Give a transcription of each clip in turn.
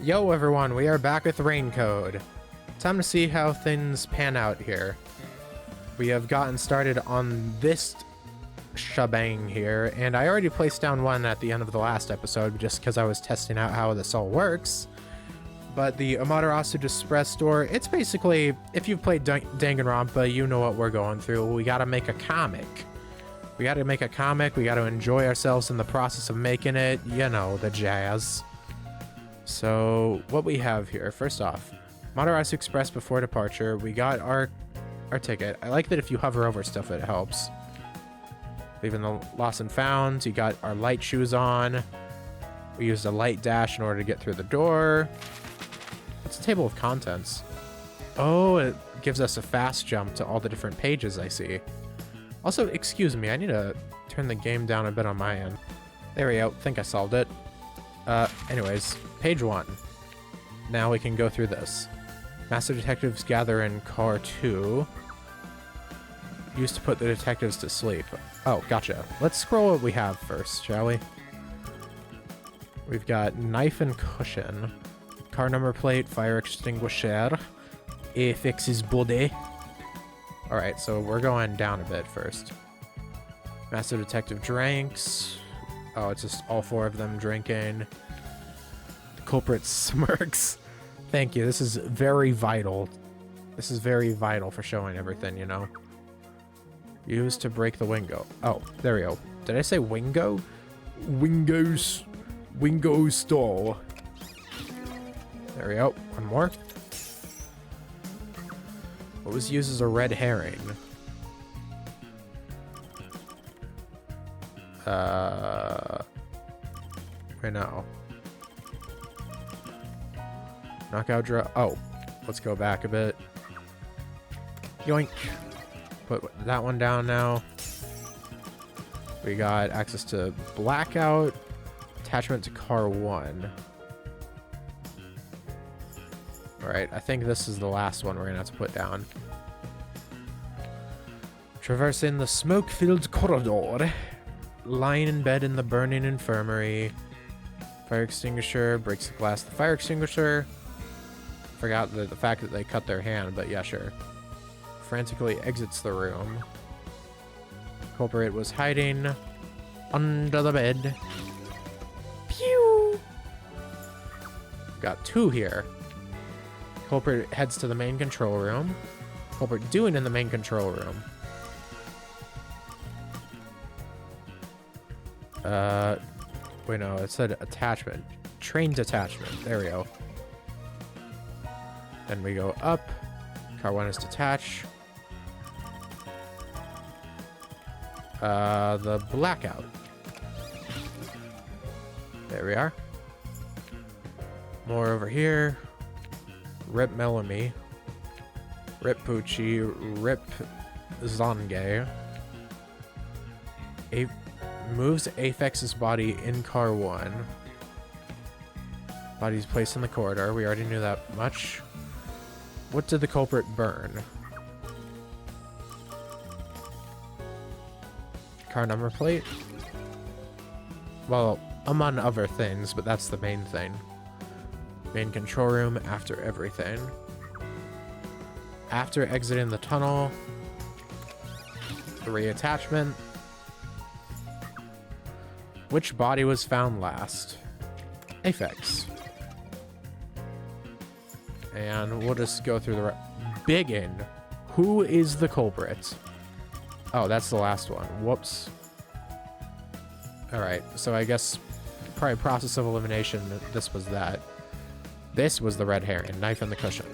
Yo everyone, we are back with Rain Code. Time to see how things pan out here. We have gotten started on this shebang here, and I already placed down one at the end of the last episode just because I was testing out how this all works. But the Amaterasu Express store, it's basically, if you've played Danganronpa, you know what we're going through. We gotta make a comic. We gotta enjoy ourselves in the process of making it, you know, the jazz. So, what we have here, first off, Amaterasu Express before departure, we got our ticket. I like that if you hover over stuff, it helps. Leaving the lost and found, you got our light shoes on. We used a light dash in order to get through the door. What's the table of contents? Oh, it gives us a fast jump to all the different pages I see. Also, excuse me, I need to turn the game down a bit on my end. There we go, think I solved it. Anyways, page 1. Now we can go through this. Master detectives gather in car 2. Used to put the detectives to sleep. Oh, gotcha. Let's scroll what we have first, shall we? We've got knife and cushion. Car number plate, fire extinguisher. Affixes body. Alright, so we're going down a bit first. Master detective drinks. Oh, it's just all 4 of them drinking. The culprit smirks. Thank you. This is very vital. This is very vital for showing everything, you know. Used to break the window. Oh, there we go. Did I say wingo? Wingo stall. There we go. One more. What was used as a red herring? Right now. Knockout draw. Oh, let's go back a bit. Yoink. Put that one down now. We got access to blackout. Attachment to car 1. Alright, I think this is the last one we're gonna have to put down. Traversing the smoke-filled corridor. Lying in bed in the burning infirmary. Fire extinguisher. Breaks the glass of the fire extinguisher. Forgot the fact that they cut their hand, but yeah, sure. Frantically exits the room. Culprit was hiding under the bed. Pew! Got 2 here. Culprit heads to the main control room. Culprit doing in the main control room. Wait, no, it said attachment. Trained attachment. There we go. Then we go up. Car 1 is detached. The blackout. There we are. More over here. Rip Melanie. Rip Poochie. Rip Zonge. Moves Afex's body in car 1. Body's placed in the corridor. We already knew that much. What did the culprit burn? Car number plate? Well, among other things, but that's the main thing. Main control room after everything. After exiting the tunnel. The reattachment. Which body was found last? Afex. And we'll just go through the Biggin. Who is the culprit? Oh, that's the last one. Whoops. Alright, so I guess probably process of elimination, this was that. This was the red herring. Knife in the cushion.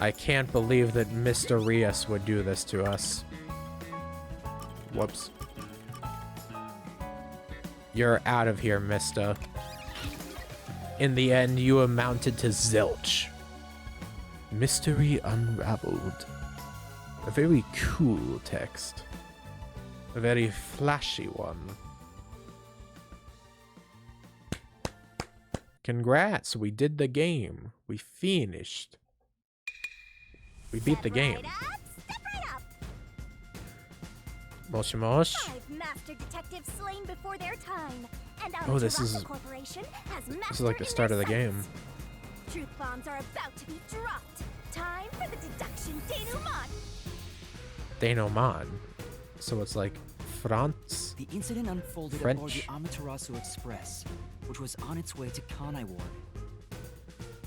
I can't believe that Mr. Rios would do this to us. Whoops. You're out of here, mister. In the end, you amounted to zilch. Mystery unraveled. A very cool text. A very flashy one. Congrats, we did the game. We finished. We beat the game. Moshi Mosh. 5 master detectives slain before their time, and Oh, this is like the start of the game. Truth bombs are about to be dropped. Time for the deduction denouement. Denouement. So it's like France? The incident unfolded French? aboard the Amaterasu Express, which was on its way to Kanai Ward.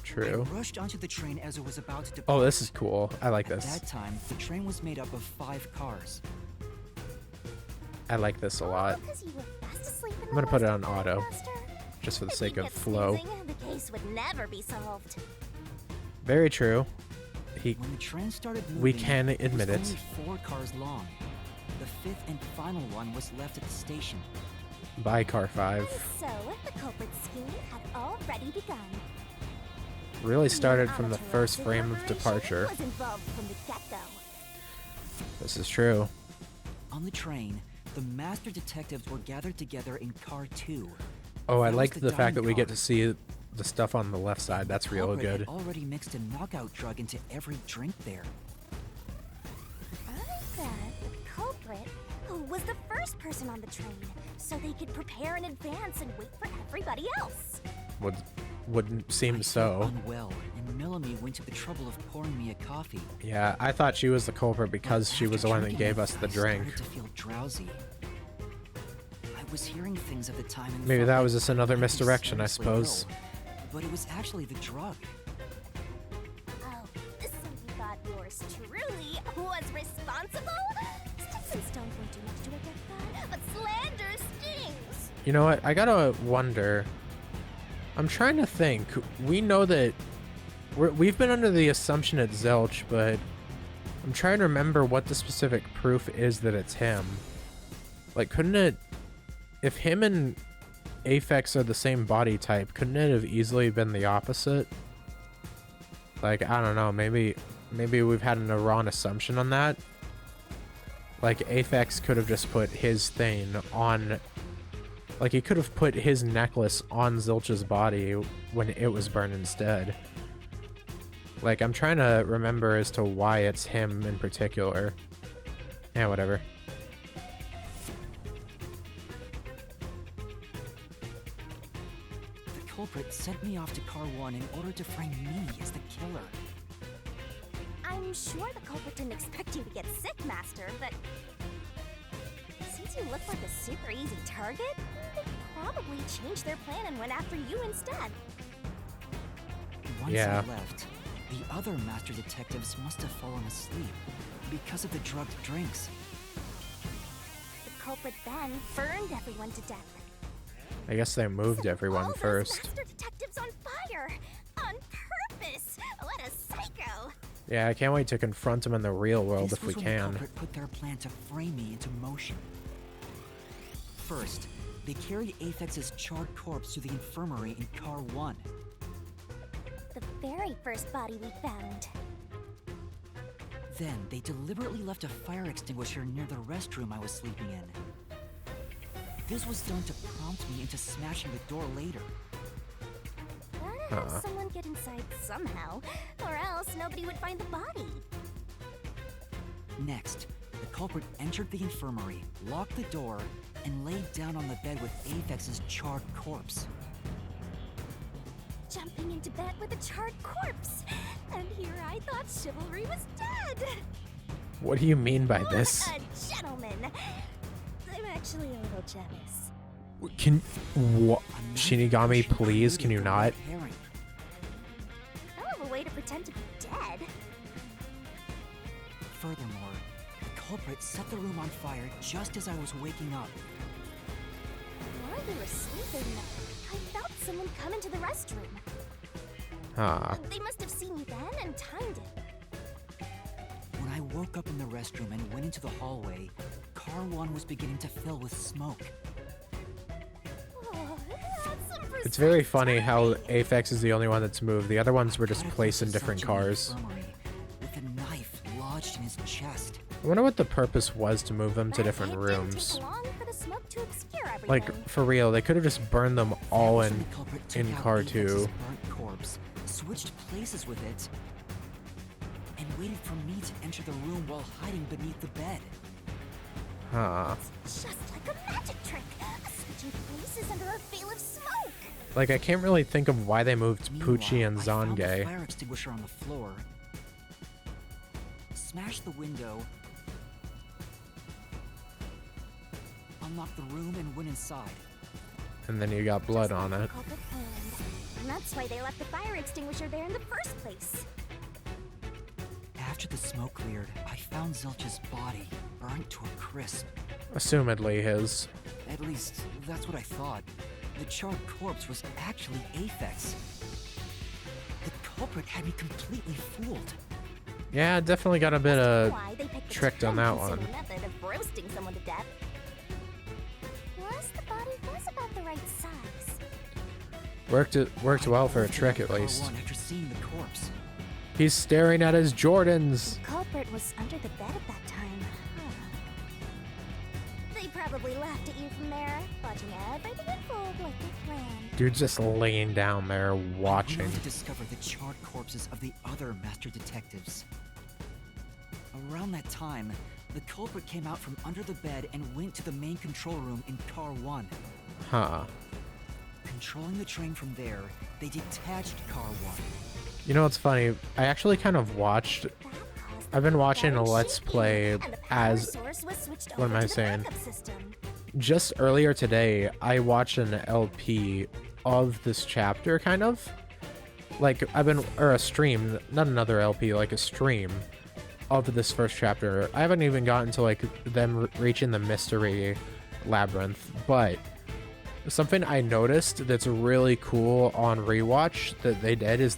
True. I rushed onto the train as it was about to depart. Oh, this is cool. I like At this. that time, the train was made up of 5 cars. I like this a lot. Because you were fast asleep in I'm gonna put it on the auto, Master. just for the If sake you of kept flow. snoozing, the case would never be solved. Very true. When the train started moving, We can it was admit it. only 4 cars long. The 5th and final one was left at the station. Bye, car 5. And so, the culprit's scheme had already begun. Really started from the Amaterasu first frame of Corporation departure. was involved from the get-go. This is true. On the train, the master detectives were gathered together in car 2. Oh, I That was like the the fact that dying we get car. to see the stuff on the left side. That's real Culprit had good. already mixed a knockout drug into every drink there. I bet the culprit was the first person on the train, so they could prepare in advance and wait for everybody else. Wouldn't seem I so. felt unwell, and Melanie went to the trouble of pouring me a coffee. Yeah, I thought she was the culprit because But she was after the one that drinking gave it, us the I drink. started to feel drowsy. I was hearing things at the time and Maybe felt that like was just another I was misdirection, I seriously suppose. ill. But it was actually the drug. Oh, so you thought yours truly was responsible? Sticks and stones won't do much to a good guy, but slander stings. You know what? I gotta wonder. I'm trying to think. We know that we've been under the assumption it's Zilch, but I'm trying to remember what the specific proof is that it's him. Like, couldn't it... If him and Aphex are the same body type, couldn't it have easily been the opposite? Like, I don't know. Maybe we've had an wrong assumption on that. Like, Aphex could have just put his thing on... Like, he could have put his necklace on Zilch's body when it was burned instead. Like, I'm trying to remember as to why it's him in particular. Yeah, whatever. The culprit sent me off to car 1 in order to frame me as the killer. I'm sure the culprit didn't expect you to get sick, Master, but since you look like a super easy target, they probably changed their plan and went after you instead. Once Yeah. I left, the other master detectives must have fallen asleep because of the drugged drinks. The culprit then burned everyone to death. I guess they moved Set everyone all those first. master detectives on fire! On purpose! What a psycho! Yeah, I can't wait to confront him in the real world This if we was when the can. culprit put their plan to frame me into motion. First, they carried Aphex's charred corpse to the infirmary in car 1. The very first body we found. Then, they deliberately left a fire extinguisher near the restroom I was sleeping in. This was done to prompt me into smashing the door later. Gotta have someone get inside somehow, or else nobody would find the body. Next, the culprit entered the infirmary, locked the door, and laid down on the bed with Aphex's charred corpse. Jumping into bed with a charred corpse! And here I thought chivalry was dead! What do you mean by this? What a gentleman! I'm actually a little jealous. Can... What? A knife Shinigami, push please, can you included the not? red herring. Hell of a way to pretend to be dead. Furthermore, the culprit set the room on fire just as I was waking up. While you were sleeping, I felt someone come into the restroom. Huh. They must have seen you then and timed it. When I woke up in the restroom and went into the hallway, car 1 was beginning to fill with smoke. Oh, that's some It's very precise funny how timing. Aphex is the only one that's moved. The other ones were just Got a placed in closer different search of the cars. infirmary, with a knife lodged in his chest. I wonder what the purpose was to move them to That different it didn't rooms. take long for the smoke to obscure everything. Like, for real, they could have just burned them all That was in when the culprit took in out car Aphex's 2. burnt corpse, switched places with it, and waited for me to enter the room while hiding beneath the bed. Huh. Just like a magic trick. A switch switching places under a veil of smoke. Like, I can't really think of why they moved Poochie and Meanwhile, I found the Zange. fire extinguisher on the floor, smashed the window, unlocked the room, and went inside. And then you got blood Just on like the it. culprit planned. And that's why they left the fire extinguisher there in the first place. After the smoke cleared, I found Zilch's body, burnt to a crisp. Assumedly his. At least, that's what I thought. The charred corpse was actually Aphex. The culprit had me completely fooled. Yeah, definitely got a bit of Why they picked the tricked on that one. time-consuming method of roasting someone to death. Plus, the body was about the right size. Worked well for a trick at Car least. 1 after seeing the corpse. He's staring at his Jordans. The culprit was under the bed at that time. Huh. They probably laughed at you from there, watching everything unfold like they planned. Dude's just laying down there I watching. went to discover the charred corpses of the other master detectives. Around that time, the culprit came out from under the bed and went to the main control room in Car 1. Huh. Controlling the train from there, they detached Car 1. You know what's funny? I actually kind of watched. That caused the I've been watching a bed Let's shaking, Play and the power as. source was switched What am over I to the saying? backup system. Just earlier today, I watched an LP of this chapter, kind of. Like, or a stream, not another LP, like a stream of this first chapter. I haven't even gotten to, like, them reaching the Mystery Labyrinth, but something I noticed that's really cool on rewatch that they did is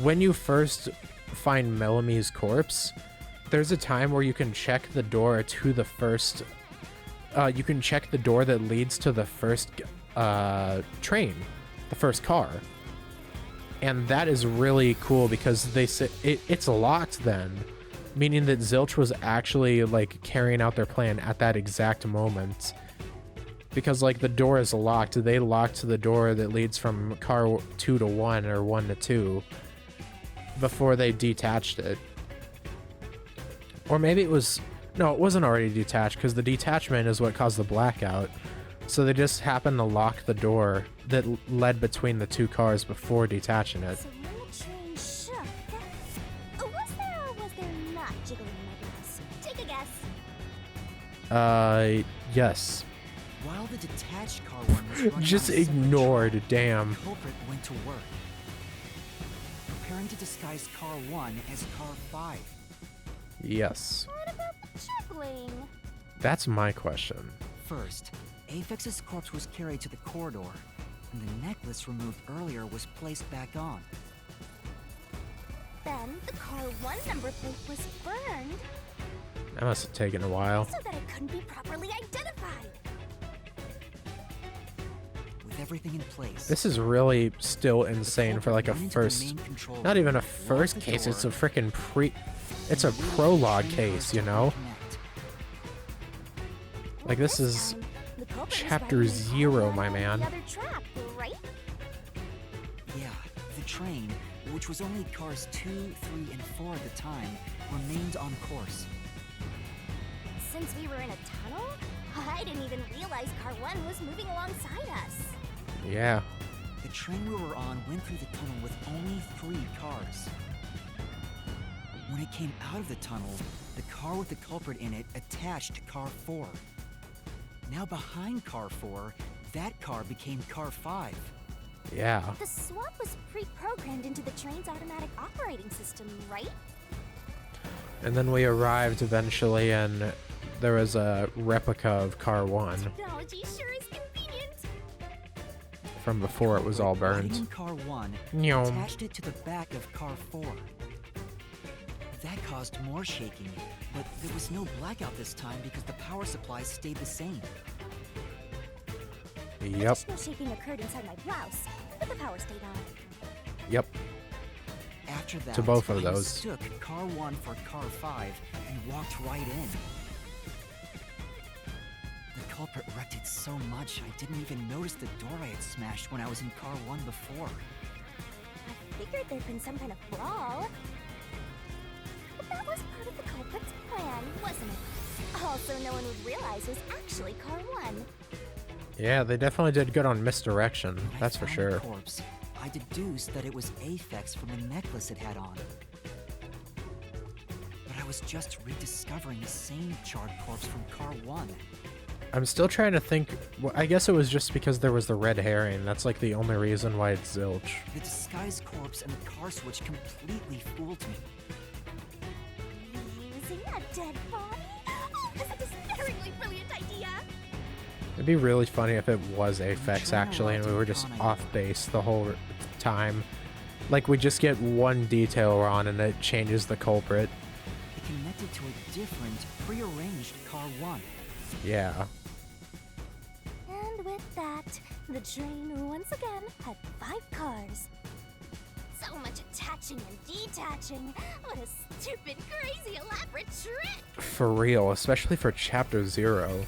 when you first find Mellamy's corpse, there's a time where you can check the door to the first you can check the door that leads to the first train, the first car. And that is really cool because they say it's locked then, meaning that Zilch was actually like carrying out their plan at that exact moment. Because like the door is locked, they locked the door that leads from car 2 to 1 or 1 to 2 before they detached it. Or maybe it was, no, it wasn't already detached because the detachment is what caused the blackout. So they just happened to lock the door that led between the two cars before detaching it. So when the train shook, was there or was there not jiggling nebulous? Take a guess. Yes. While the detached Car 1 was running Just on a separate ignored, track, damn. the culprit went to work, preparing to disguise Car 1 as Car 5. Yes. What about the juggling? That's my question. First, Aphex's corpse was carried to the corridor, and the necklace removed earlier was placed back on. Then the car 1 number plate was burned That must have taken a while. so that it couldn't be properly identified. With everything in place, This is really still the insane for culprit like a went into the first, main control not even a room, first locked the case, it's a door, freaking it's a and waited for the prologue train case, cars you to know? reconnect. Like, this is time, the culprit was chapter riding in 0, car my 1 on man. The other track, right? Yeah, the train, which was only cars 2, 3, and 4 at the time, remained on course. Since we were in a tunnel, I didn't even realize car 1 was moving alongside us. Yeah. The train we were on went through the tunnel with only 3 cars. When it came out of the tunnel, the car with the culprit in it attached to car 4. Now behind car 4, that car became car 5. Yeah. The swap was pre-programmed into the train's automatic operating system, right? And then we arrived eventually and there was a replica of car 1 Technology sure is convenient. from before it was all Riding in burned. car 1, Nyom. attached it to the back of car 4. That caused more shaking, but there was no blackout this time because the power supply stayed the same. Yep. Additional shaking occurred inside my blouse, but the power stayed on. Yep. After that, To both of I those. mistook car 1 for car 5 and walked right in. The culprit wrecked it so much I didn't even notice the door I had smashed when I was in car 1 before. I figured there'd been some kind of brawl. But that was part of the culprit's plan, wasn't it? Also, no one would realize it was actually car 1. Yeah, they definitely did good on misdirection. When I That's for found sure. the corpse, I deduced that it was Aphex from the necklace it had on. But I was just rediscovering the same charred corpse from Car 1. I'm still trying to think. Well, I guess it was just because there was the red herring. That's like the only reason why it's Zilch. The disguised corpse and the car switch completely fooled me. Using a dead body? Oh, this is a despairingly brilliant idea! It'd be really funny if it was Aphex trying actually, and to we were just Kanai off base the whole time. Like we just get one detail wrong and it changes the culprit. It connected to a different, prearranged Car 1. Yeah. And with that, the train once again had 5 cars. So much attaching and detaching. What a stupid, crazy, elaborate trick! For real, especially for Chapter 0.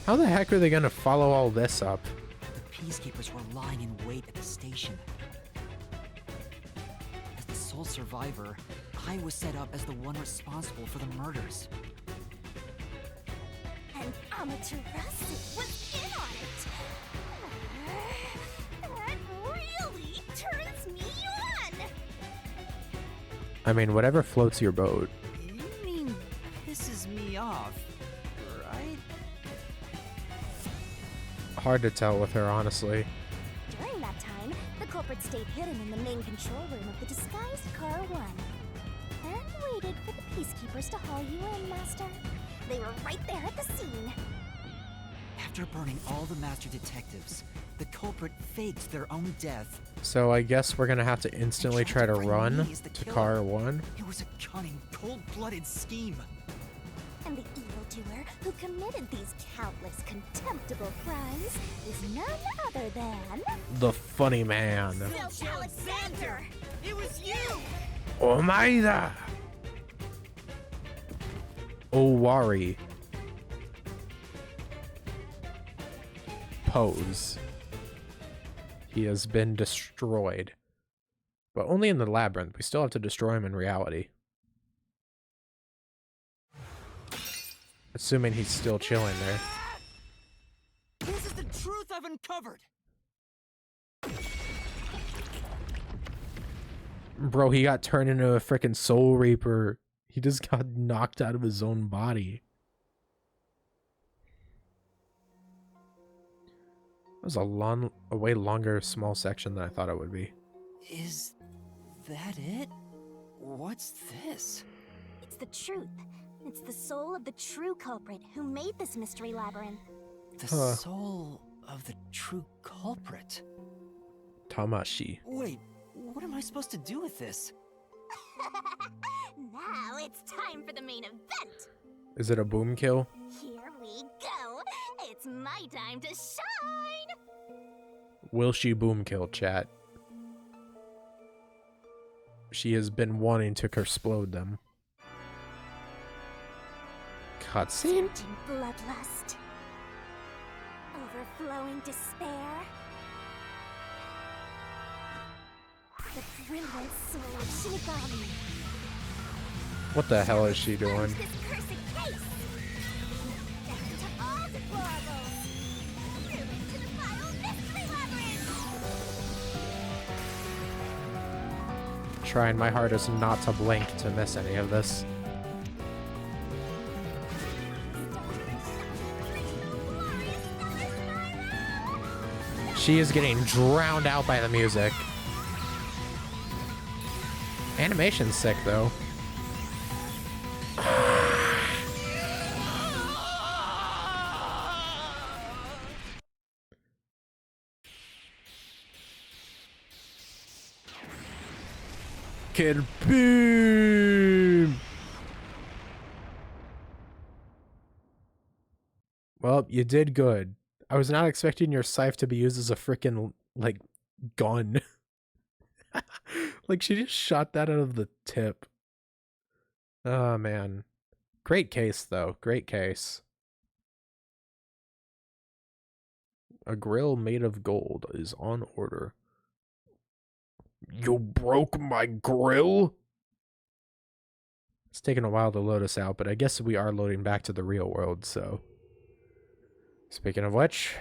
How the heck are they gonna follow all this up? The peacekeepers were lying in wait at the station. As the sole survivor, I was set up as the one responsible for the murders. And Amaterasu was in on it! That really turns me on! I mean, whatever floats your boat. You mean pisses me off, right? Hard to tell with her, honestly. During that time, the culprit stayed hidden in the main control room of the disguised Car 1 and waited for the peacekeepers to haul you in, Master. They were right there at the scene. After burning all the master detectives, the culprit faked their own death. So I guess we're gonna have to instantly try to bring run me as the to killer. Car 1. It was a cunning, cold-blooded scheme. And the evildoer who committed these countless contemptible crimes is none other than... The funny man. Zilch Alexander! It was you! Omaida! Owari. Pose. He has been destroyed. But only in the labyrinth. We still have to destroy him in reality. Assuming he's still chilling there. This is the truth I've uncovered! Bro, he got turned into a freaking Soul Reaper. He just got knocked out of his own body. That was a way longer small section than I thought it would be. Is that it? What's this? It's the truth. It's the soul of the true culprit who made this mystery labyrinth. The Huh. soul of the true culprit. Tamashi. Wait, what am I supposed to do with this? Now it's time for the main event. Is it a boom kill? Here we go. It's my time to shine. Will she boom kill, chat? She has been wanting to explode them. Cutscene? Tempting bloodlust. Overflowing despair. The brilliant soul of Shinigami. What the hell is she doing? Close this cursed case. Death to all deplorables. Through into the vile mystery labyrinth. Trying my hardest not to blink to miss any of this. She is getting drowned out by the music. Animation's sick, though. Kid boom! Well, you did good. I was not expecting your scythe to be used as a freaking, like, gun. Like, she just shot that out of the tip. Oh, man. Great case, though. Great case. A grill made of gold is on order. You broke my grill? It's taking a while to load us out, but I guess we are loading back to the real world, so. Speaking of which,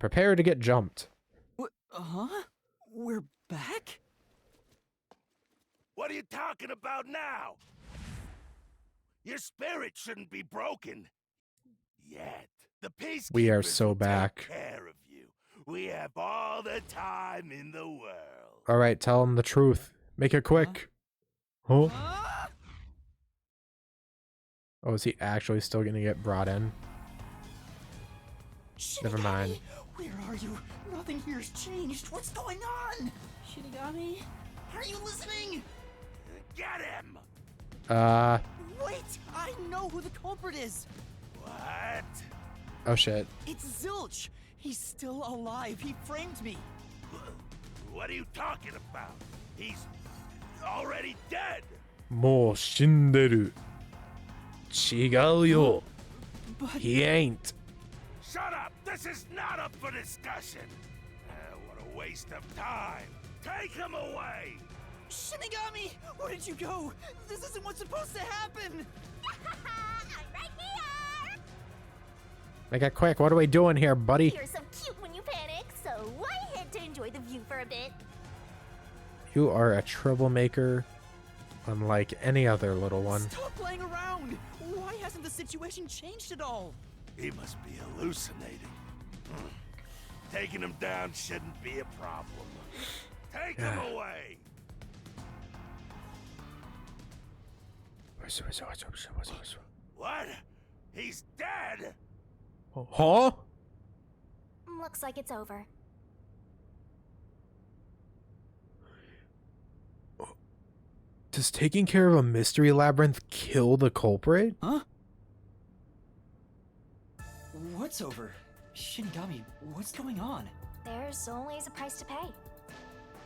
Prepare to get jumped. What? Huh? We're back? What are you talking about now? Your spirit shouldn't be broken. Yet. The peacekeepers We are so will take back. care of you. We have all the time in the world. All right, tell him the truth. Make it quick. Huh? Huh? Oh, is he actually still gonna get brought in? Never mind. Where are you? Nothing here's changed. What's going on? Shinigami? Are you listening? Get him! Wait! I know who the culprit is! What? Oh shit. It's Zilch! He's still alive. He framed me. What are you talking about? He's already dead. もう死んでる。違うよ。But He ain't. Shut up! This is not up for discussion. What a waste of time. Take him away! Shinigami! Where did you go? This isn't what's supposed to happen! I'm right here! Make it quick. What are we doing here, buddy? You're so cute when you panic, so why head to enjoy the view for a bit? You are a troublemaker, unlike any other little one. Stop playing around! Why hasn't the situation changed at all? He must be hallucinating. Taking him down shouldn't be a problem. Take him away! What? He's dead? Huh? Looks like it's over. Does taking care of a mystery labyrinth kill the culprit? Huh? What's over? Shinigami, what's going on? There's always a price to pay.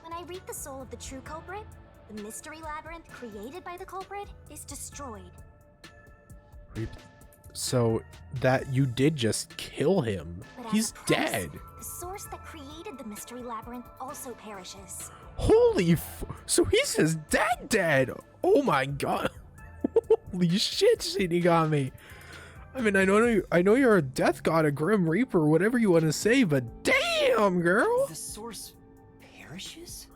When I reap the soul of the true culprit, the mystery labyrinth created by the culprit is destroyed. So that you did just kill him. But as He's a price, dead. The source that created the mystery labyrinth also perishes. So he's his dead. Oh my god. Holy shit, Shinigami. I mean, I know you're a death god, a grim reaper, whatever you want to say, but damn, girl. The source perishes?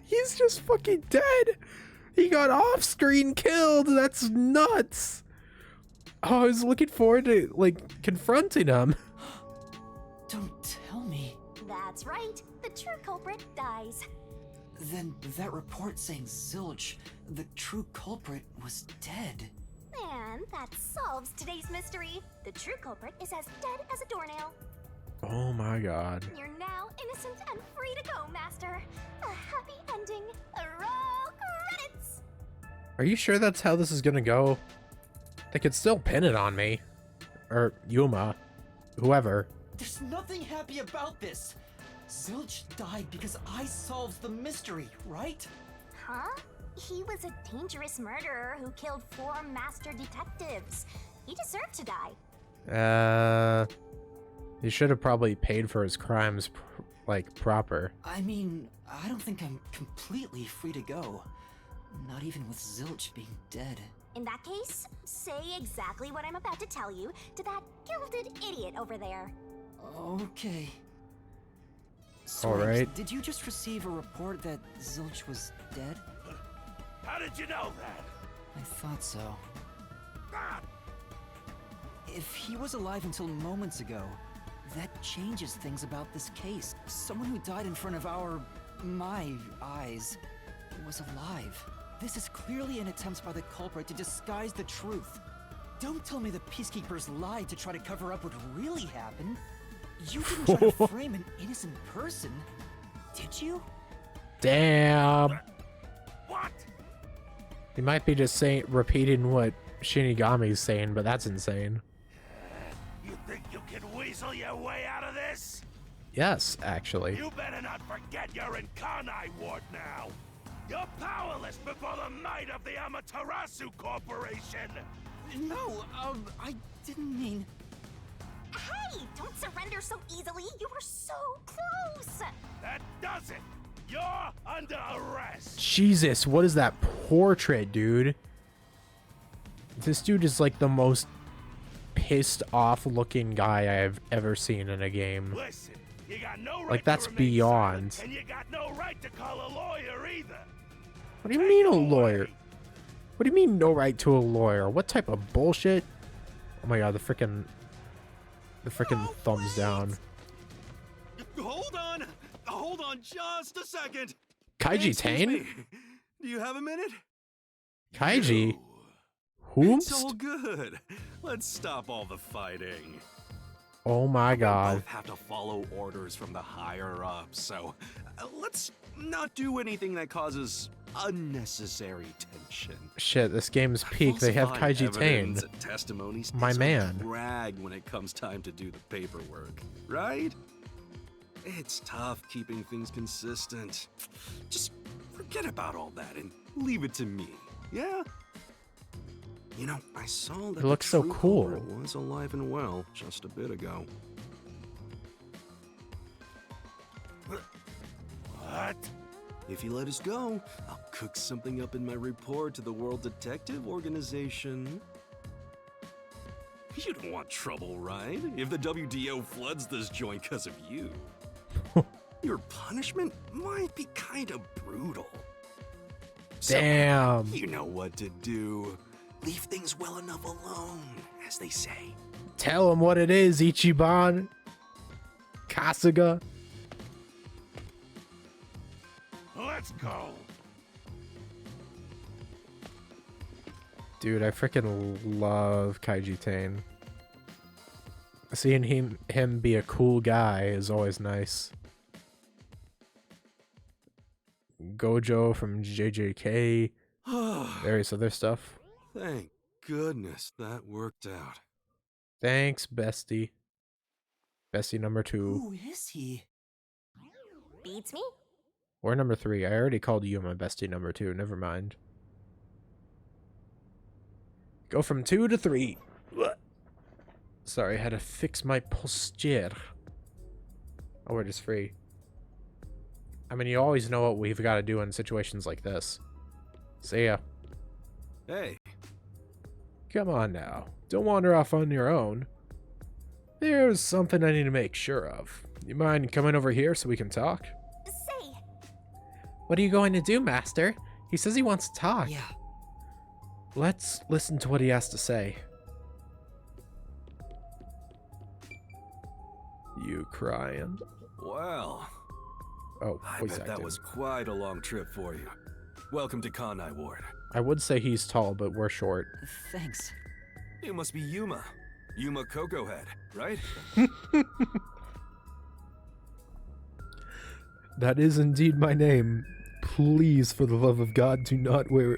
He's just fucking dead. He got off-screen killed. That's nuts. Oh, I was looking forward to, like, confronting him. Don't tell me. That's right. The true culprit dies. Then that report saying Zilch, the true culprit, was dead. And that solves today's mystery. The true culprit is as dead as a doornail. Oh my god. You're now innocent and free to go, Master. A happy ending. Roll credits. Are you sure that's how this is gonna go? They could still pin it on me. Or Yuma. Whoever. There's nothing happy about this. Zilch died because I solved the mystery, right? Huh? He was a dangerous murderer who killed 4 master detectives. He deserved to die. He should have probably paid for his crimes, proper. I mean, I don't think I'm completely free to go. Not even with Zilch being dead. In that case, say exactly what I'm about to tell you to that gilded idiot over there. Okay. All right. Did you just receive a report that Zilch was dead? How did you know that? I thought so. Ah! If he was alive until moments ago, that changes things about this case. Someone who died in front of my eyes, was alive. This is clearly an attempt by the culprit to disguise the truth. Don't tell me the peacekeepers lied to try to cover up what really happened. You didn't try to frame an innocent person, did you? Damn. What? He might be just repeating what Shinigami's saying, but that's insane. You think you can weasel your way out of this? Yes, actually. You better not forget you're in Kanai Ward now. You're powerless before the might of the Amaterasu Corporation. No, I didn't mean... Hey, don't surrender so easily. You were so close. That does it. You're under arrest. Jesus, what is that portrait, dude? This dude is like the most pissed off looking guy I've ever seen in a game. Listen, you got no right Like, that's to remain beyond. silent, and you got no right to call a lawyer either. What do you Take mean a him lawyer? away. What do you mean no right to a lawyer? What type of bullshit? Oh my god, the frickin' thumbs down. Hold on just a second. Kaiji Excuse Tane? me. Do you have a minute? Kaiji? It's all Whomst? good. Let's stop all the fighting. Oh my We god. both have to follow orders from the higher ups, so let's not do anything that causes unnecessary tension. Shit, this game's peak. They have Falsifying Kaiji Tane. evidence and testimonies My is a man. drag when it comes time to do the paperwork, right? It's tough keeping things consistent. Just forget about all that and leave it to me, yeah? You know, I saw that It looks the so true cool. culprit was alive and well just a bit ago. What? If you let us go, I'll cook something up in my report to the World Detective Organization. You don't want trouble, right? If the WDO floods this joint because of you. Your punishment might be kind of brutal. So, Damn. you know what to do. Leave things well enough alone, as they say. Tell him what it is, Ichiban. Kasuga. Let's go. Dude, I freaking love Kaiji Tane. Seeing him be a cool guy is always nice. Gojo from JJK, various other stuff. Thank goodness that worked out. Thanks, bestie. Bestie number 2. Who is he? Beats me? Or number 3. I already called you my bestie number 2. Never mind. Go from 2 to 3. Sorry, I had to fix my posture. Oh, we're just free. I mean, you always know what we've got to do in situations like this. See ya. Hey, Come on now. Don't wander off on your own. There's something I need to make sure of. You mind coming over here so we can talk? Say, What are you going to do, Master? He says he wants to talk. Yeah. Let's listen to what he has to say. You crying? well, Oh, I voice bet that acting. was quite a long trip for you. Welcome to Kanai Ward. I would say he's tall, but we're short. Thanks. You must be Yuma. Yuma Cocoa Head, right? That is indeed my name. Please, for the love of God, do not wear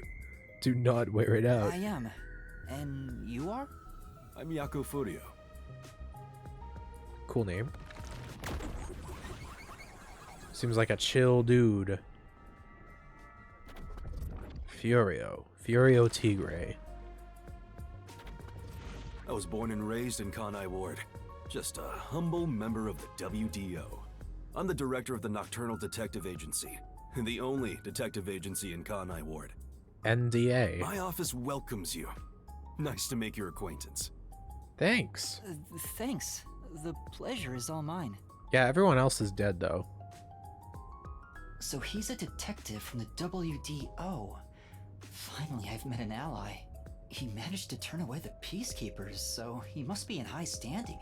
it out. I am. And you are? I'm Yako Furio. Cool name. Seems like a chill dude. Furio Tigre. I was born and raised in Kanai Ward. Just a humble member of the WDO. I'm the director of the Nocturnal Detective Agency, the only detective agency in Kanai Ward. NDA. My office welcomes you. Nice to make your acquaintance. Thanks. Thanks. The pleasure is all mine. Yeah, everyone else is dead though. So he's a detective from the WDO. Finally, I've met an ally. He managed to turn away the peacekeepers, so he must be in high standing.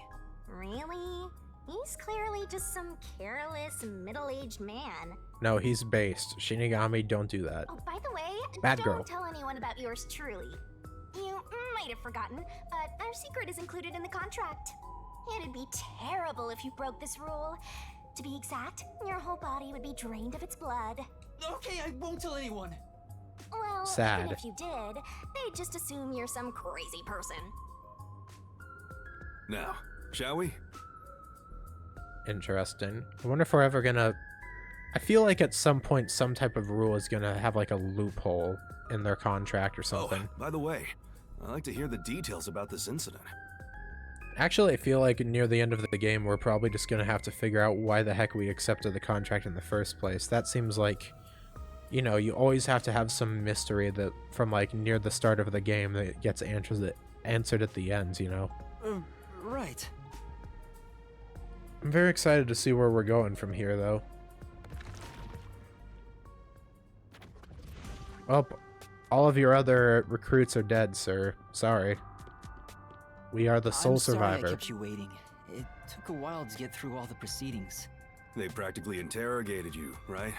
really? He's clearly just some careless, middle-aged man. No, he's based. Shinigami, don't do that. Oh, by the way, Bad don't girl. tell anyone about yours truly. You might have forgotten, but our secret is included in the contract. It'd be terrible if you broke this rule. To be exact, your whole body would be drained of its blood. Okay, I won't tell anyone. Well, Sad. even if you did, they'd just assume you're some crazy person. Now, shall we? Interesting. I wonder if we're ever gonna... I feel like at some point some type of rule is gonna have like a loophole in their contract or something. Oh, by the way, I'd like to hear the details about this incident. Actually, I feel like near the end of the game we're probably just gonna have to figure out why the heck we accepted the contract in the first place. That seems like, you know, you always have to have some mystery that from like near the start of the game that gets answered at the end, you know? Right. I'm very excited to see where we're going from here, though. Oh, all of your other recruits are dead, sir. Sorry. We are the sole I'm sorry survivor. I kept you waiting. It took a while to get through all the proceedings. They practically interrogated you, right?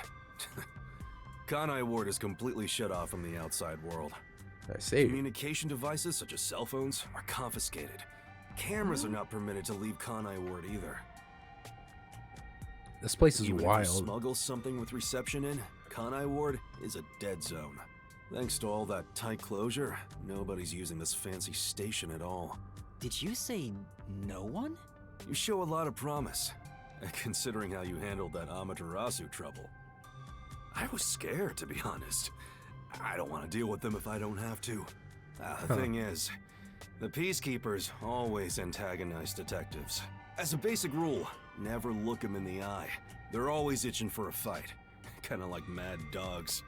Kanai Ward is completely shut off from the outside world. I see. Communication devices such as cell phones are confiscated. Cameras are not permitted to leave Kanai Ward either. This place is Even if you wild. smuggle something with reception in, Kanai Ward is a dead zone. Thanks to all that tight closure, nobody's using this fancy station at all. Did you say no one? You show a lot of promise, considering how you handled that Amaterasu trouble. I was scared, to be honest. I don't want to deal with them if I don't have to. The thing is, the peacekeepers always antagonize detectives. As a basic rule, never look them in the eye. They're always itching for a fight. Kinda like mad dogs.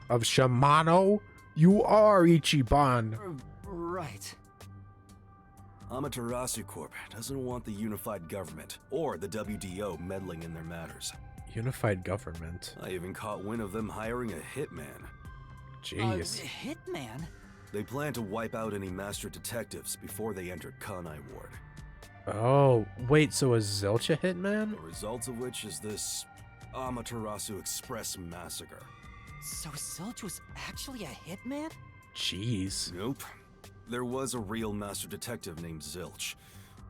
Of Shimano, you are Ichiban. Right. Amaterasu Corp doesn't want the unified government or the WDO meddling in their matters. Unified government. I even caught wind of them hiring a hitman. Jeez. Hitman? They plan to wipe out any master detectives before they enter Kanai Ward. Oh, wait, so is Zilch a hitman? The result of which is this Amaterasu Express massacre. So Zilch was actually a hitman? Jeez. Nope. There was a real master detective named Zilch.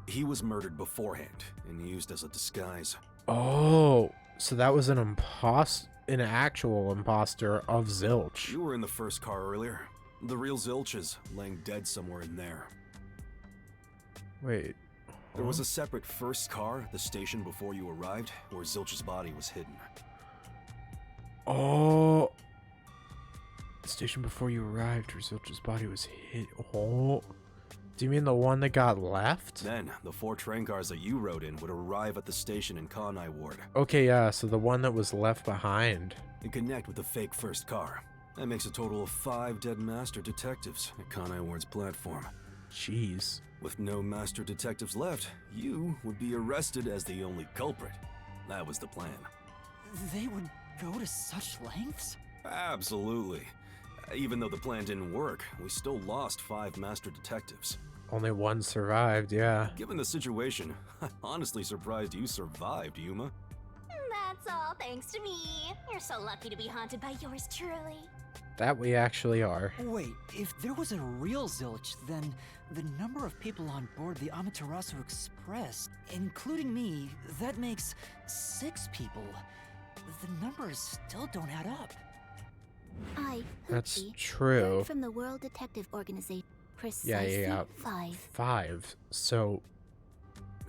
He was murdered beforehand and used as a disguise. Oh, so that was an actual imposter of Zilch. You were in the first car earlier. The real Zilch is laying dead somewhere in there. Wait. There was a separate first car at the station before you arrived, where Zilch's body was hidden. Oh. The station before you arrived, where Zilch's body was hit. Oh. Do you mean the one that got left? Then, the 4 train cars that you rode in would arrive at the station in Kanai Ward Okay, yeah, so the one that was left behind. and connect with the fake first car. That makes a total of 5 dead master detectives at Kanai Ward's platform. Jeez. With no master detectives left, you would be arrested as the only culprit. That was the plan. They would go to such lengths? Absolutely. Even though the plan didn't work, we still lost 5 master detectives. Only one survived, yeah. Given the situation, I'm honestly surprised you survived, Yuma. That's all thanks to me. You're so lucky to be haunted by yours truly. That we actually are. Wait, if there was a real Zilch, then the number of people on board the Amaterasu Express, including me, that makes 6 people. The numbers still don't add up. That's Hoochie, true. from the World Detective Organization. Precisely Yeah. 5. 5. So,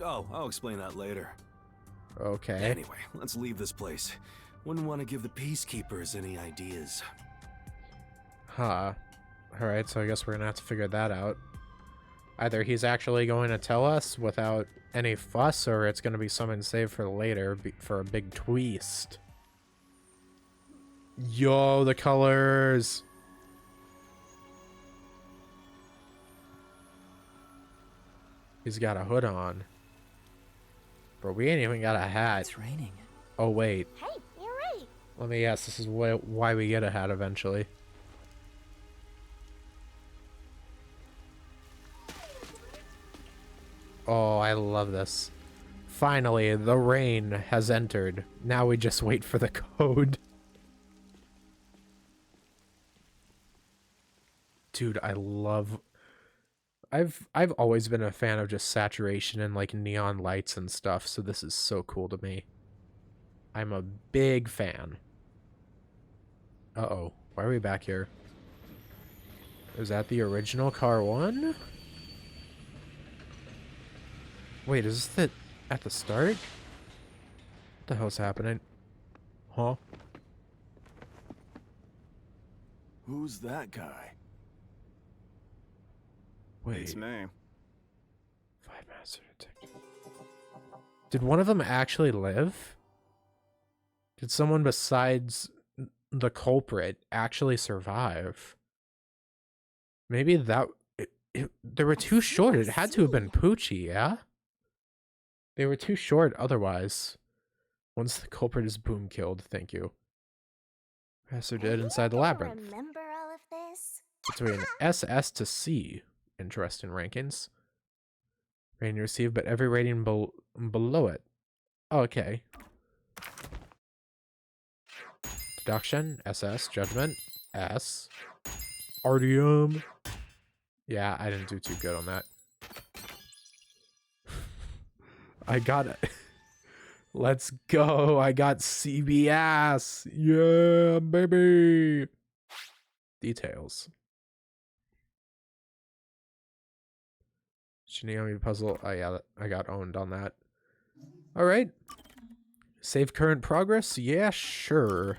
Oh, I'll explain that later. okay. Anyway, let's leave this place. Wouldn't want to give the peacekeepers any ideas. Huh. Alright, so I guess we're gonna have to figure that out. Either he's actually going to tell us without any fuss, or it's gonna be something saved for later for a big twist. Yo, the colors! He's got a hood on. Bro, we ain't even got a hat. It's raining. Oh, wait. Hey, you're right. Let me guess, this is why we get a hat eventually. Oh, I love this. Finally, the rain has entered. Now we just wait for the code. Dude, I love... I've always been a fan of just saturation and like neon lights and stuff, so this is so cool to me. I'm a big fan. Uh-oh. Why are we back here? Is that the original car 1? Wait, is this at the start? What the hell's happening? Huh? Who's that guy? Wait. It's me. 5 master detective. Did one of them actually live? Did someone besides the culprit actually survive? Maybe that... They were too short. It had to have been Poochie, yeah? They were too short otherwise. Once the culprit is boom killed, thank you. Professor did inside the labyrinth. Remember all of this? Between SS to C. Interesting rankings. Rating received, but every rating below it. Oh, okay. Deduction, SS. Judgment, S. RDM. Yeah, I didn't do too good on that. I got it. Let's go. I got CBS. Yeah, baby. Details. Shinigami puzzle. Oh, yeah, I got owned on that. All right. Save current progress? Yeah, sure.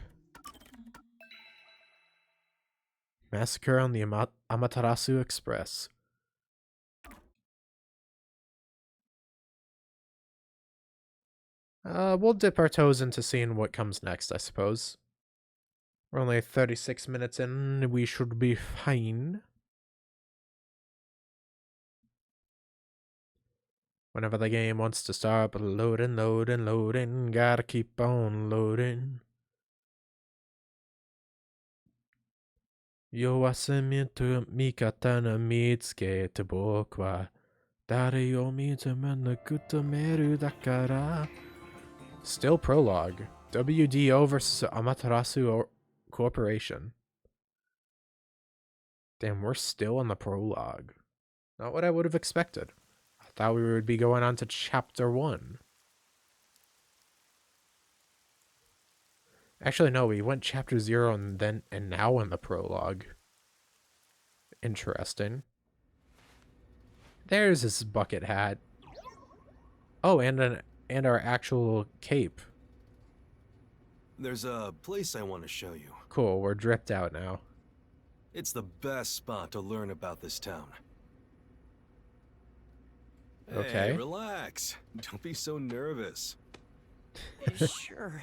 Massacre on the Amaterasu Express. We'll dip our toes into seeing what comes next, I suppose. We're only 36 minutes in. We should be fine. Whenever the game wants to start loading, loading, loading, gotta keep on loading. Yoasemi to mikata na mitsuke boku wa dare o mitsume no kutameru dakara. Still prologue. WDO versus Amaterasu Corporation. Damn, we're still in the prologue. Not what I would have expected. I thought we would be going on to chapter 1. Actually, no, we went chapter 0 and now in the prologue. Interesting. There's this bucket hat. Oh, and our actual cape. There's a place I want to show you. Cool, we're dripped out now. It's the best spot to learn about this town. Okay. Hey, relax. Don't be so nervous. Sure.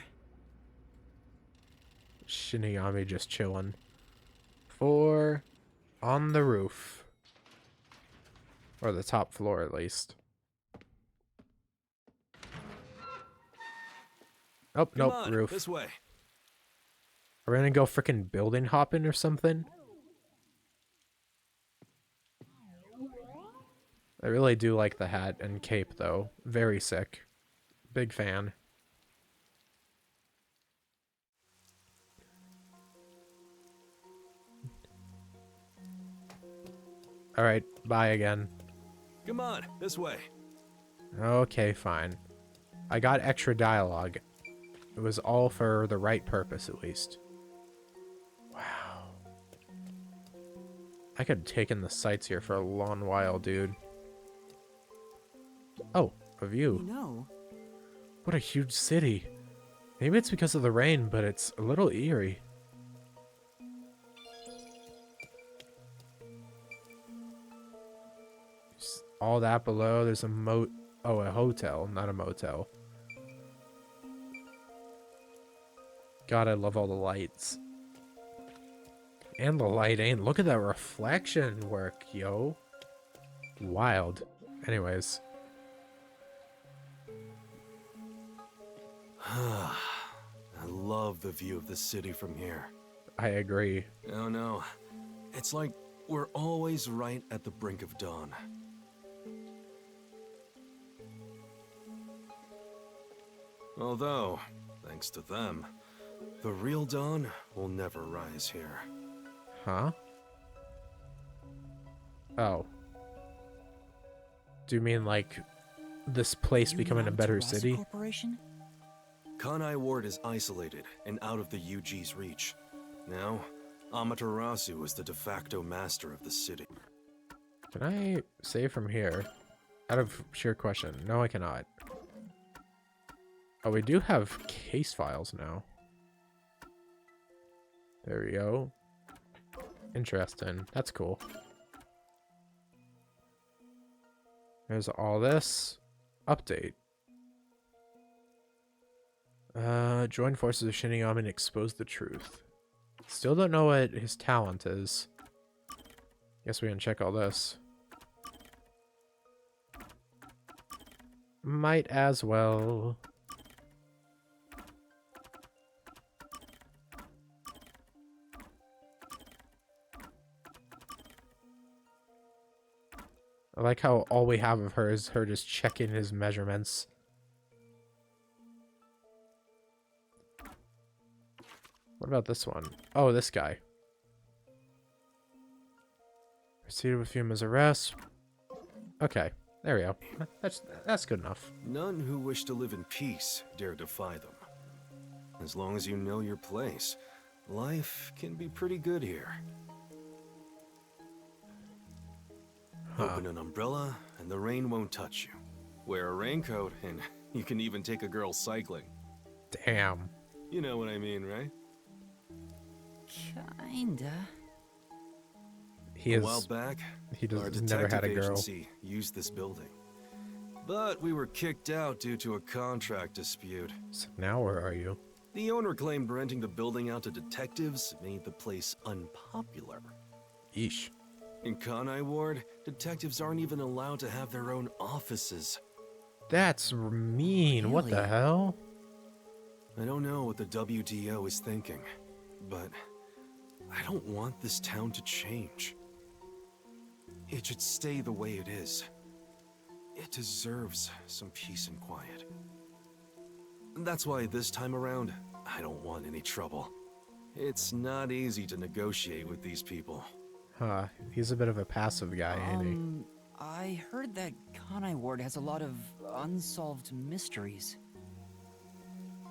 Shinigami just chilling. 4 on the roof. Or the top floor, at least. Oh, Come nope, on, roof. this way. Are we gonna go frickin' building hopping or something? I really do like the hat and cape, though. Very sick. Big fan. Alright, bye again. Come on, this way. Okay, fine. I got extra dialogue. It was all for the right purpose, at least. Wow. I could have taken the sights here for a long while, dude. Oh, a view. You know, What a huge city. Maybe it's because of the rain, but it's a little eerie. All that below, there's a a hotel, not a motel. God, I love all the lights. And the lighting. Look at that reflection work, yo. Wild. Anyways. I love the view of the city from here. I agree. Oh no, it's like we're always right at the brink of dawn. Although, thanks to them, the real dawn will never rise here. Huh? Oh. Do you mean like this place you becoming a better Amaterasu city? Corporation? Kanai Ward is isolated and out of the UG's reach. Now, Amaterasu is the de facto master of the city. Can I save from here? Out of sheer question. No, I cannot. Oh, we do have case files now. There we go. Interesting. That's cool. There's all this. Update. Join forces with Shinigami and expose the truth. Still don't know what his talent is. Guess we can check all this. Might as well. I like how all we have of her is her just checking his measurements. What about this one? Oh, this guy. Proceeded with Fuma's arrest. Okay, there we go. That's good enough. None who wish to live in peace dare defy them. As long as you know your place, life can be pretty good here. Open an umbrella, and the rain won't touch you. Wear a raincoat, and you can even take a girl cycling. Damn. You know what I mean, right? Kinda. He A is. while back, He our does never had a detective girl. agency used this building. But we were kicked out due to a contract dispute. So now where are you? The owner claimed renting the building out to detectives made the place unpopular. Yeesh. In Kanai Ward, detectives aren't even allowed to have their own offices. That's mean. What the Really? hell? I don't know what the WDO is thinking, but I don't want this town to change. It should stay the way it is. It deserves some peace and quiet. That's why this time around, I don't want any trouble. It's not easy to negotiate with these people. Huh. He's a bit of a passive guy, ain't he? I heard that Kanai Ward has a lot of unsolved mysteries.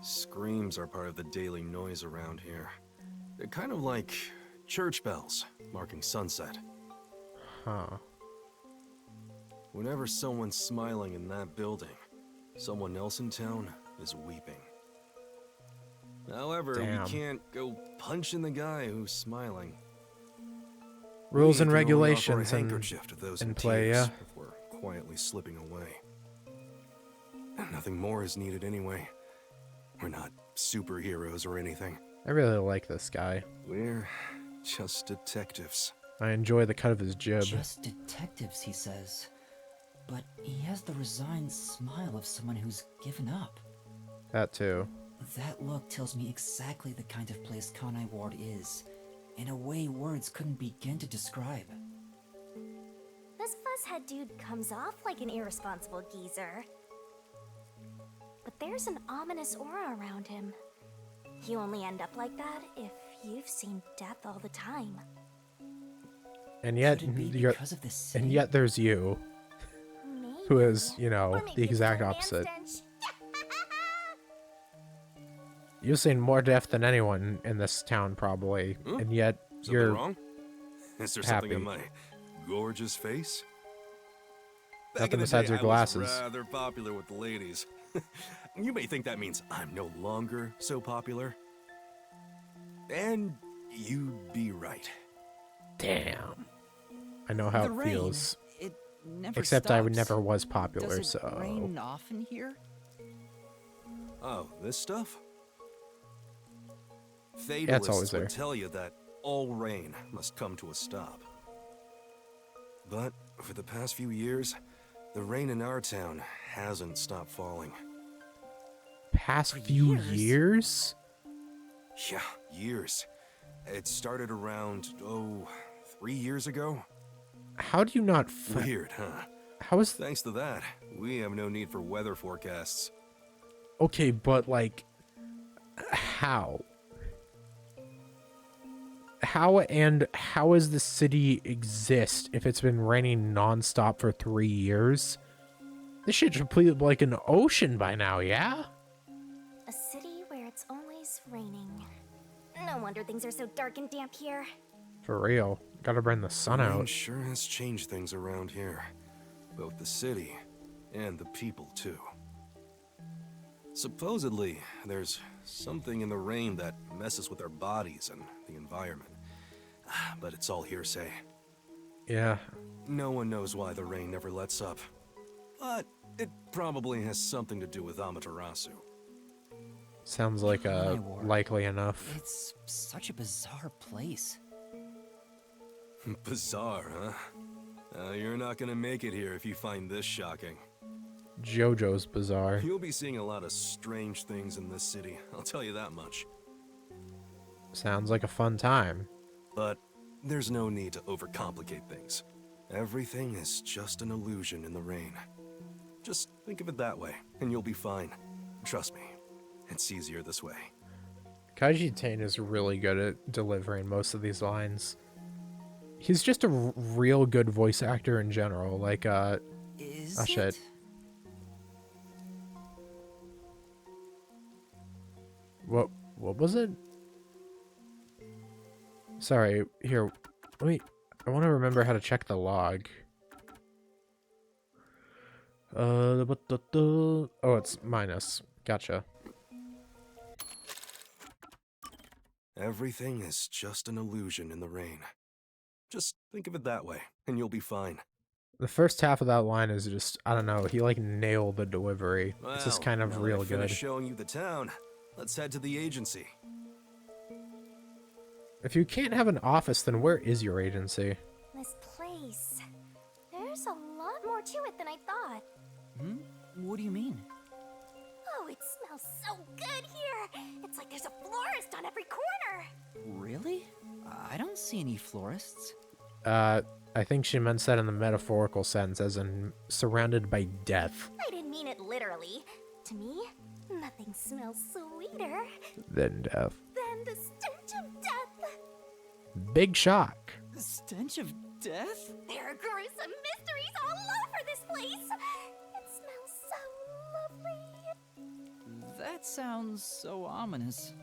Screams are part of the daily noise around here. They're kind of like church bells marking sunset. Huh. Whenever someone's smiling in that building, someone else in town is weeping. However, Damn. we can't go punching the guy who's smiling. Rules We and can only offer a regulations handkerchief to those in play, tears yeah. if we're quietly slipping away. And nothing more is needed anyway. We're not superheroes or anything. I really like this guy. We're just detectives. I enjoy the cut of his jib. Just detectives, he says. But he has the resigned smile of someone who's given up. That too. That look tells me exactly the kind of place Kanai Ward is, in a way words couldn't begin to describe. This fuzzhead dude comes off like an irresponsible geezer. But there's an ominous aura around him. You only end up like that if you've seen death all the time. And yet, Could it be you're, because of this city? and yet there's you, Maybe. who is, you know, Or maybe the it's exact the man opposite. stench. You've seen more death than anyone in this town, probably, Hmm? and yet Something you're wrong? Is there happy. something in my gorgeous face? Back Nothing in the besides day, your I was glasses. rather popular with the ladies. You may think that means I'm no longer so popular. And you'd be right. Damn. I know how The it rain, feels. it never Except I stops. never was popular, Does it so rain often here? Oh, this stuff? it's Fatalists always there. would tell you that all rain must come to a stop. But for the past few years, the rain in our town hasn't stopped falling. past For few years? years? Yeah, years. It started around, 3 years ago? How do you not? Weird, huh? How is? Thanks to that, we have no need for weather forecasts. Okay, but like, how? How does the city exist if it's been raining nonstop for 3 years? This shit should be like an ocean by now, yeah? A city where it's always raining. No wonder things are so dark and damp here. For real. Gotta bring the sun Rain out. sure has changed things around here. Both the city and the people, too. Supposedly, there's something in the rain that messes with our bodies and the environment. But it's all hearsay. Yeah. No one knows why the rain never lets up. But it probably has something to do with Amaterasu. Sounds like Kanai Ward. likely enough. It's such a bizarre place. Bizarre, huh? You're not gonna make it here if you find this shocking. JoJo's Bizarre. You'll be seeing a lot of strange things in this city, I'll tell you that much. Sounds like a fun time. But there's no need to overcomplicate things. Everything is just an illusion in the rain. Just think of it that way, and you'll be fine. Trust me, it's easier this way. Kaiji Tain is really good at delivering most of these lines. He's just a real good voice actor in general. Like, Is oh shit. it? What was it? Sorry, here, I want to remember how to check the log. Oh, it's minus. Gotcha. Everything is just an illusion in the rain. Just think of it that way, and you'll be fine. The first half of that line is just, I don't know, he like nailed the delivery. It's just kind of now that real I've good. finished showing you the town, let's head to the agency. If you can't have an office, then where is your agency? This place. There's a lot more to it than I thought. Hmm? What do you mean? Oh, it smells so good here. It's like there's a florist on every corner. Really? I don't see any florists. I think she meant that in the metaphorical sense, as in surrounded by death. I didn't mean it literally. To me, nothing smells sweeter Than death. than the stench of death. Big shock. The stench of death? There are gruesome mysteries all over this place. It smells so lovely. That sounds so ominous.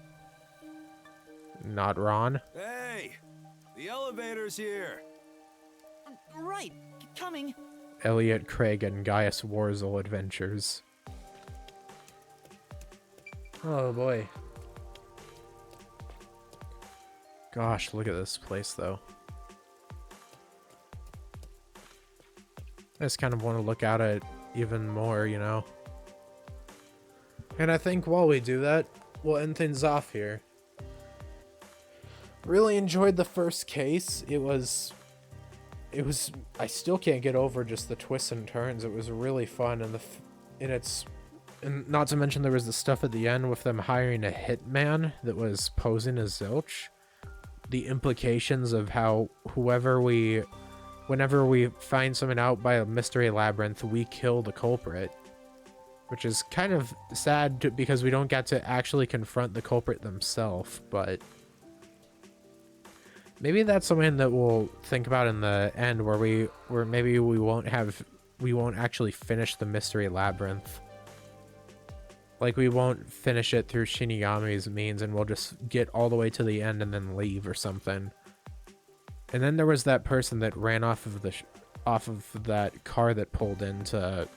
Not Ron. Hey! The elevator's here! Right, coming. Elliot Craig and Gaius Warzel adventures. Oh boy. Gosh, look at this place though. I just kind of want to look at it even more, you know? And I think while we do that, we'll end things off here. Really enjoyed the first case. It was I still can't get over just the twists and turns. It was really fun, and not to mention there was the stuff at the end with them hiring a hitman that was posing as Zilch. The implications of how whenever we find someone out by a Mystery Labyrinth, we kill the culprit. Which is kind of sad because we don't get to actually confront the culprit themselves, but maybe that's something that we'll think about in the end, where maybe we won't actually finish the Mystery Labyrinth. Like, we won't finish it through Shinigami's means, and we'll just get all the way to the end and then leave or something. And then there was that person that ran off of that car that pulled into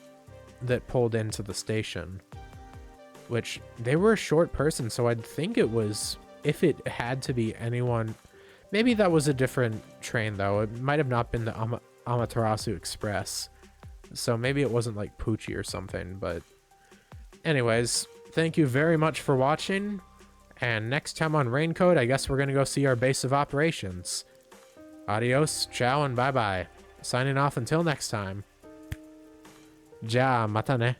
the station, which they were a short person, so I'd think it was, if it had to be anyone, maybe that was a different train though. It might have not been the Amaterasu Express, so maybe it wasn't like Poochie or something. But anyways, thank you very much for watching, and next time on Raincoat, I guess we're gonna go see our base of operations. Adios, ciao, and bye bye. Signing off until next time. Ja, mata ne.